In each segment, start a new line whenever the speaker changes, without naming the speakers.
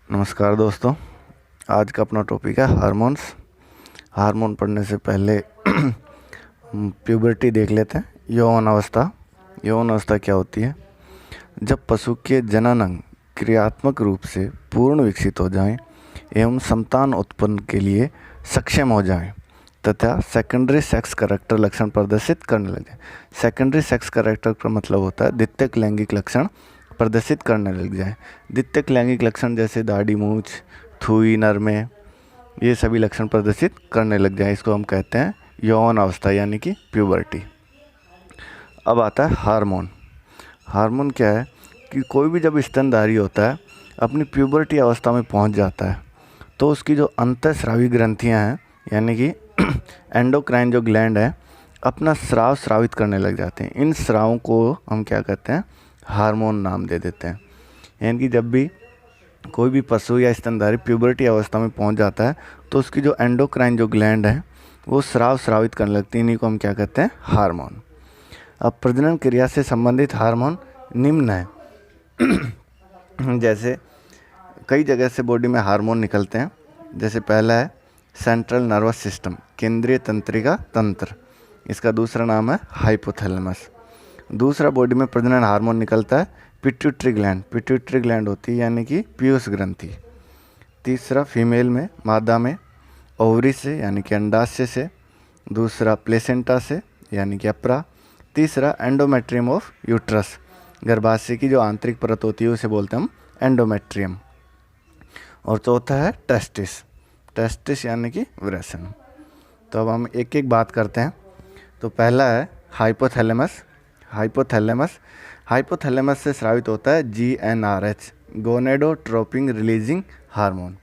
नमस्कार दोस्तों। आज का अपना टॉपिक है हार्मोन्स। हार्मोन पढ़ने से पहले प्यूबर्टी देख लेते हैं। यौवन अवस्था। यौवन अवस्था क्या होती है? जब पशु के जनन अंग क्रियात्मक रूप से पूर्ण विकसित हो जाएं एवं संतान उत्पन्न के लिए सक्षम हो जाएं तथा सेकेंडरी सेक्स कैरेक्टर लक्षण प्रदर्शित करने लगे। सेकेंडरी सेक्स कैरेक्टर का मतलब होता है द्वितीयक लैंगिक लक्षण प्रदर्शित करने लग जाए। द्वितीयक लैंगिक लक्षण जैसे दाढ़ी, मूछ, थूई, नर में, ये सभी लक्षण प्रदर्शित करने लग जाए, इसको हम कहते हैं यौवन अवस्था यानी कि प्यूबर्टी। अब आता है हार्मोन। हार्मोन क्या है कि कोई भी जब स्तनधारी होता है अपनी प्यूबर्टी अवस्था में पहुंच जाता है तो उसकी जो अंतःस्रावी ग्रंथियां हैं यानी कि एंडोक्राइन जो ग्लैंड है अपना स्राव स्रावित करने लग जाते हैं। इन स्रावों को हम क्या कहते हैं? हार्मोन नाम दे देते हैं। यानी कि जब भी कोई भी पशु या स्तनधारी प्यूबर्टी अवस्था में पहुंच जाता है तो उसकी जो एंडोक्राइन जो ग्लैंड है वो स्राव स्रावित करने लगती है। इन्हीं को हम क्या कहते हैं? हार्मोन। अब प्रजनन क्रिया से संबंधित हार्मोन निम्न है। जैसे कई जगह से बॉडी में हार्मोन निकलते हैं। जैसे पहला है सेंट्रल नर्वस सिस्टम, केंद्रीय तंत्रिका तंत्र, इसका दूसरा नाम है हाइपोथैलेमस। दूसरा बॉडी में प्रजनन हार्मोन निकलता है पिट्यूटरी ग्लैंड। पिट्यूटरी ग्लैंड होती है यानी कि पीयूष ग्रंथि। तीसरा फीमेल में, मादा में ओवरी से यानी कि अंडाशय से। दूसरा प्लेसेंटा से यानी कि अप्रा। तीसरा एंडोमेट्रियम ऑफ यूट्रस, गर्भाशय की जो आंतरिक परत होती है उसे बोलते हैं हम एंडोमेट्रियम। और चौथा है टेस्टिस। टेस्टिस यानी कि वृषण। तो अब हम एक एक बात करते हैं। तो पहला है हाइपोथैलेमस। हाइपोथैलेमस से स्रावित होता है GnRH, गोनेडोट्रोपिन रिलीजिंग हार्मोन।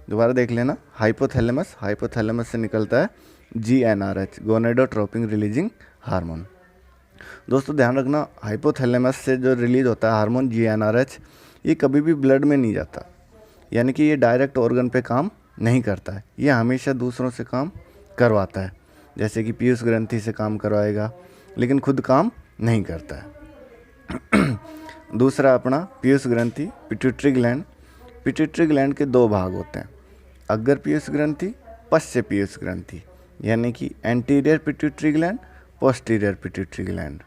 दोबारा देख लेना, हाइपोथैलेमस से निकलता है GnRH, गोनेडोट्रोपिन रिलीजिंग हार्मोन। दोस्तों ध्यान रखना, हाइपोथैलेमस से जो रिलीज होता है हार्मोन GnRH ये कभी भी ब्लड में नहीं जाता, यानी कि ये डायरेक्ट ऑर्गन पे काम नहीं करता है। ये हमेशा दूसरों से काम करवाता है, जैसे कि पीयूष ग्रंथि से काम करवाएगा लेकिन खुद काम नहीं करता है। दूसरा अपना पीयूष ग्रंथि, पिट्यूटरी ग्लैंड। पिट्यूटरी ग्लैंड के दो भाग होते हैं, अग्र पीयूष ग्रंथि, पश्च पीयूष ग्रंथि, यानी कि anterior pituitary gland, posterior pituitary gland.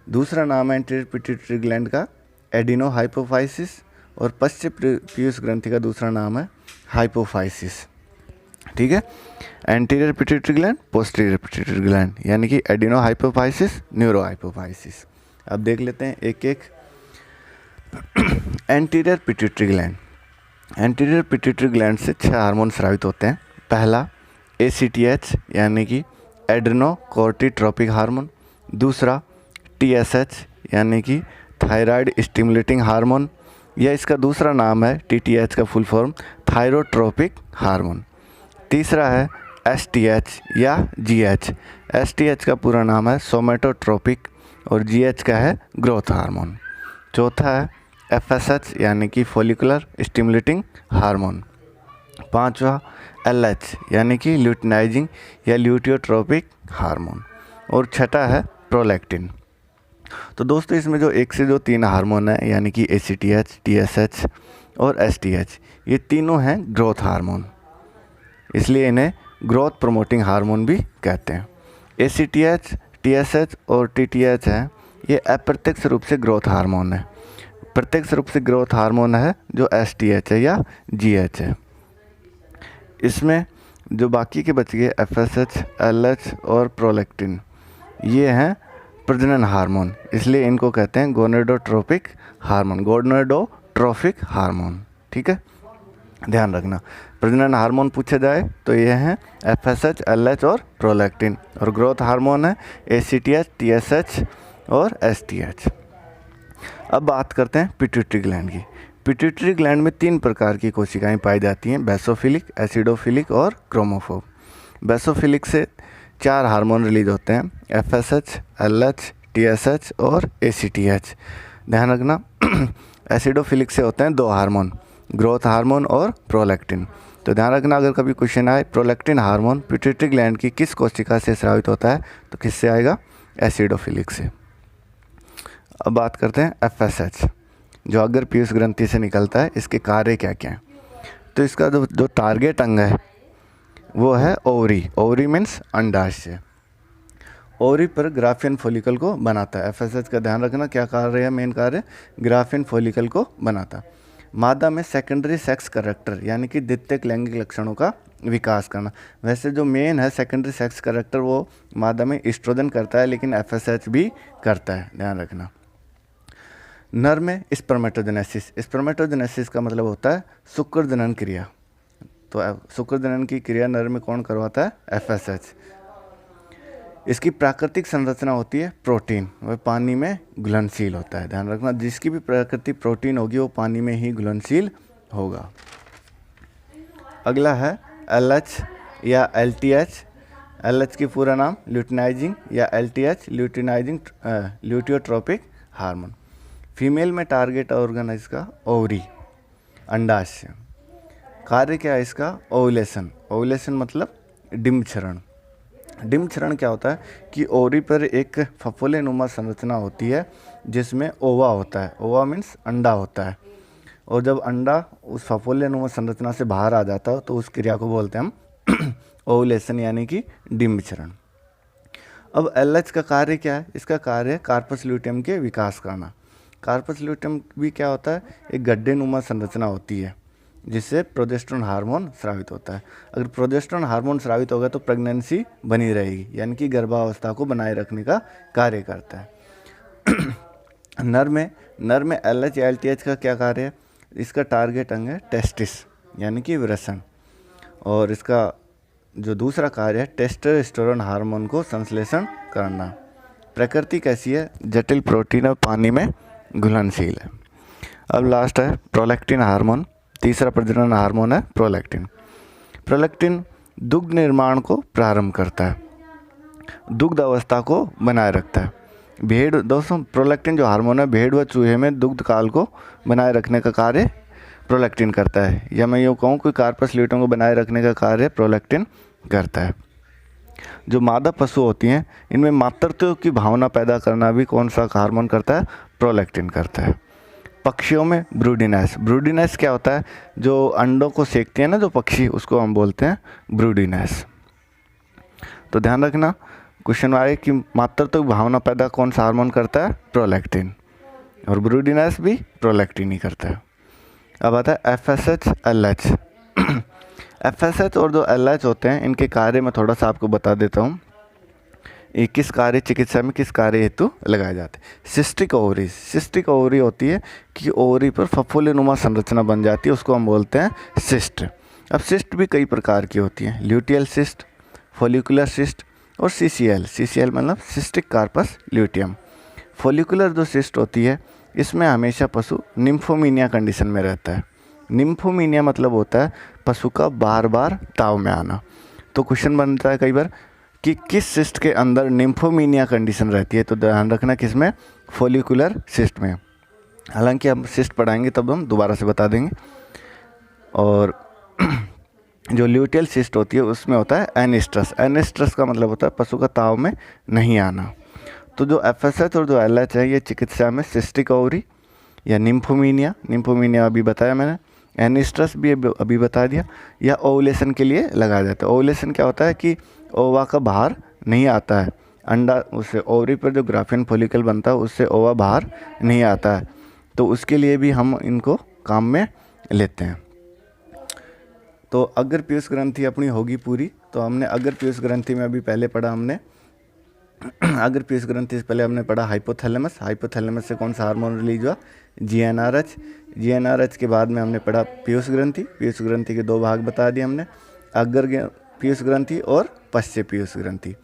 दूसरा नाम है एंटीरियर पिट्यूटरी ग्लैंड का एडिनो हाइपोफाइसिस और पश्च पीयूष ग्रंथि का दूसरा नाम है हाइपोफाइसिस। ठीक है, anterior pituitary gland, posterior pituitary gland, यानी कि एडिनो हाइपोफाइसिस, न्यूरो हाइपोफाइसिस। अब देख लेते हैं एक एक। Anterior pituitary gland. Anterior pituitary gland से 6 हार्मोन स्रावित होते हैं। पहला ACTH यानी कि एड्रेनोकोर्टिट्रोपिक हार्मोन। दूसरा TSH यानी कि थायराइड स्टिमुलेटिंग हार्मोन, या इसका दूसरा नाम है TTH का फुल फॉर्म थायरोट्रोपिक हार्मोन। तीसरा है STH या GH। STH का पूरा नाम है सोमेटोट्रोपिक और GH का है ग्रोथ हार्मोन। चौथा है FSH यानी कि फॉलिकुलर स्टिमुलेटिंग हार्मोन। पांचवा LH यानी कि ल्यूटिनाइजिंग या ल्यूटियोट्रोपिक हार्मोन। और छठा है प्रोलैक्टिन। तो दोस्तों इसमें जो एक से जो 3 हार्मोन है यानी कि ACTH, TSH और STH, ये तीनों हैं ग्रोथ हार्मोन, इसलिए इन्हें ग्रोथ प्रमोटिंग हार्मोन भी कहते हैं। ACTH, TSH और TTH हैं, ये अप्रत्यक्ष रूप से ग्रोथ हार्मोन है। प्रत्यक्ष रूप से ग्रोथ हार्मोन है जो STH है या GH है। इसमें जो बाकी के बच गए FSH, LH और प्रोलैक्टिन, ये हैं प्रजनन हार्मोन, इसलिए इनको कहते हैं गोनेडोट्रोपिक हार्मोन, गोनेडोट्रोफिक हार्मोन। ठीक है, ध्यान रखना, प्रजनन हार्मोन पूछा जाए तो ये हैं FSH, LH और प्रोलैक्टिन, और ग्रोथ हार्मोन है ACTH, TSH और STH। अब बात करते हैं पिट्यूटरी ग्लैंड की। पिट्यूटरी ग्लैंड में 3 प्रकार की कोशिकाएं पाई जाती हैं, बेसोफिलिक, एसिडोफिलिक और क्रोमोफोब। बेसोफिलिक से 4 हार्मोन रिलीज होते हैं, FSH, LH, TSH और ACTH। ध्यान रखना, एसिडोफिलिक से होते हैं 2 हार्मोन, ग्रोथ हार्मोन और प्रोलैक्टिन। तो ध्यान रखना, अगर कभी क्वेश्चन आए प्रोलैक्टिन हार्मोन पिट्यूटरी ग्लैंड की किस कोशिका से स्रावित होता है, तो किससे आएगा? एसिडोफिलिक से। अब बात करते हैं FSH, जो अग्र पीयूष ग्रंथि से निकलता है। इसके कार्य क्या क्या हैं? तो इसका जो टारगेट अंग है वो है ओवरी। ओवरी मीन्स अंडाशय। ओवरी पर ग्राफियन फॉलिकल को बनाता है। एफएसएच का ध्यान रखना, क्या कार्य है, मेन कार्य ग्राफियन फॉलिकल को बनाता। मादा में सेकेंडरी सेक्स कैरेक्टर यानी कि द्वितीयक लैंगिक लक्षणों का विकास करना। वैसे जो मेन है सेकेंडरी सेक्स कैरेक्टर वो मादा में ईस्ट्रोजन करता है, लेकिन एफएसएच भी करता है, ध्यान रखना। नर में स्पर्मेटोजेनेसिस। स्पर्मेटोजेनेसिस का मतलब होता है शुक्र जनन क्रिया। तो शुक्र जनन की क्रिया नर में कौन करवाता है, एफएसएच। इसकी प्राकृतिक संरचना होती है प्रोटीन, वह पानी में घुलनशील होता है, ध्यान रखना। जिसकी भी प्राकृतिक प्रोटीन होगी वो पानी में ही घुलनशील होगा। अगला है एलएच या एलटीएच। एलएच की पूरा नाम ल्यूटिनाइजिंग या एलटीएच ल्यूटिनाइजिंग ल्यूटियोट्रोपिक हार्मोन। फीमेल में टारगेट ऑर्गन है इसका ओवरी, अंडाशय। कार्य क्या है इसका, ओवुलेशन। ओवुलेशन मतलब डिम्बक्षरण। डिम्बक्षरण क्या होता है कि ओवरी पर एक फफोले नुमा संरचना होती है जिसमें ओवा होता है। ओवा मीन्स अंडा होता है, और जब अंडा उस फफोले नुमा संरचना से बाहर आ जाता है तो उस क्रिया को बोलते हैं हम ओवुलेशन यानी कि डिम्बक्षरण। अब एलएच का कार्य क्या है, इसका कार्य है कार्पस ल्यूटियम के विकास करना। कार्पस ल्यूटियम भी क्या होता है, एक गड्ढे नुमा संरचना होती है जिससे प्रोजेस्टेरोन हार्मोन स्रावित होता है। अगर प्रोजेस्टेरोन हार्मोन स्रावित होगा तो प्रेगनेंसी बनी रहेगी, यानी कि गर्भावस्था को बनाए रखने का कार्य करता है। नर में एलएच या एलटीएच का क्या कार्य है, इसका टारगेट अंग है टेस्टिस यानी कि वृषण, और इसका जो दूसरा कार्य है टेस्टोस्टेरोन हार्मोन को संश्लेषण करना। प्रकृति कैसी है, जटिल प्रोटीन और पानी में घुलनशील है। अब लास्ट है प्रोलैक्टिन हार्मोन। तीसरा प्रजनन हार्मोन है प्रोलैक्टिन। प्रोलैक्टिन दुग्ध निर्माण को प्रारंभ करता है, दुग्ध अवस्था को बनाए रखता है। भेड़, दोस्तों प्रोलैक्टिन जो हार्मोन है भेड़ व चूहे में दुग्ध काल को बनाए रखने का कार्य प्रोलैक्टिन करता है, या मैं यूँ कहूँ कि कार्पस ल्यूटियम को बनाए रखने का कार्य प्रोलैक्टिन करता है। जो मादा पशु होती हैं इनमें मातृत्व की भावना पैदा करना भी कौन सा हार्मोन करता है, प्रोलैक्टिन करता है। पक्षियों में ब्रूडिनेस। ब्रूडिनेस क्या होता है, जो अंडों को सेकते हैं ना जो पक्षी, उसको हम बोलते हैं ब्रूडिनेस। तो ध्यान रखना, क्वेश्चन आए कि मातृत्व की भावना पैदा कौन सा हार्मोन करता है, प्रोलैक्टिन, और ब्रूडिनेस भी प्रोलैक्टिन ही करता है। अब आता है एफएसएच एलएच। एफएसएच और जो एलएच होते हैं इनके कार्य में थोड़ा सा आपको बता देता हूँ, ये किस कार्य चिकित्सा में किस कार्य हेतु लगाए जाते हैं। Cystic ovary. सिस्टिक ओवरी होती है कि ओवरी पर फफोले नुमा संरचना बन जाती है, उसको हम बोलते हैं सिस्ट। अब सिस्ट भी कई प्रकार की होती हैं, ल्यूटियल सिस्ट, फॉलिकुलर सिस्ट और सीसीएल। सीसीएल मतलब सिस्टिक कार्पस ल्यूटियम। फॉलिकुलर जो सिस्ट होती है इसमें हमेशा पशु निम्फोमीनिया कंडीशन में रहता है। निम्फोमीनिया मतलब होता है पशु का बार बार ताव में आना। तो क्वेश्चन बनता है कई बार कि किस सिस्ट के अंदर निम्फोमीनिया कंडीशन रहती है, तो ध्यान रखना किसमें, फॉलिकुलर सिस्ट में। हालांकि हम सिस्ट पढ़ाएंगे तब हम दोबारा से बता देंगे। और जो ल्यूटियल सिस्ट होती है उसमें होता है एनिस्ट्रस। एनिस्ट्रस का मतलब होता है पशु का ताव में नहीं आना। तो जो एफएसएच और जो एलएच है ये चिकित्सा में सिस्टिक ओवरी या निम्फोमीनिया, निम्फोमीनिया अभी बताया मैंने, एनिस्ट्रस भी अभी बता दिया, या ओवुलेशन के लिए लगाया जाता है। ओवुलेशन क्या होता है कि ओवा का बाहर नहीं आता है, अंडा उससे ओवरी पर जो ग्राफियन फॉलिकल बनता है उससे ओवा बाहर नहीं आता है, तो उसके लिए भी हम इनको काम में लेते हैं। तो अगर पीयूष ग्रंथि अपनी होगी पूरी, तो हमने अगर पीयूष ग्रंथि में अभी पहले पढ़ा हमने अगर पीयूष ग्रंथि से पहले हमने पढ़ा हाइपोथैलेमस। हाइपोथैलेमस से कौन सा हार्मोन रिलीज हुआ, जीएनआरएच। जीएनआरएच के बाद में हमने पढ़ा पीयूष ग्रंथि। पीयूष ग्रंथि के दो भाग बता दिए हमने, अग्र पीयूष ग्रंथि और पश्च पीयूष ग्रंथि।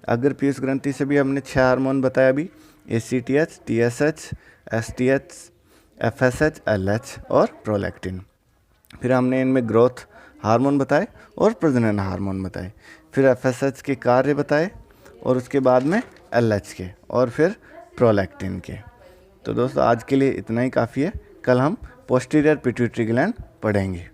अग्र पीयूष ग्रंथि से भी हमने 6 हार्मोन बताया अभी, ACTH, TSH, STH, FSH, LH और प्रोलैक्टिन। फिर हमने इनमें ग्रोथ हार्मोन बताए और प्रजनन हार्मोन बताए, फिर एफएसएच के कार्य बताए और उसके बाद में एलएच के और फिर प्रोलैक्टिन के। तो दोस्तों आज के लिए इतना ही काफ़ी है, कल हम पोस्टीरियर पिट्यूटरी ग्लैंड पढ़ेंगे।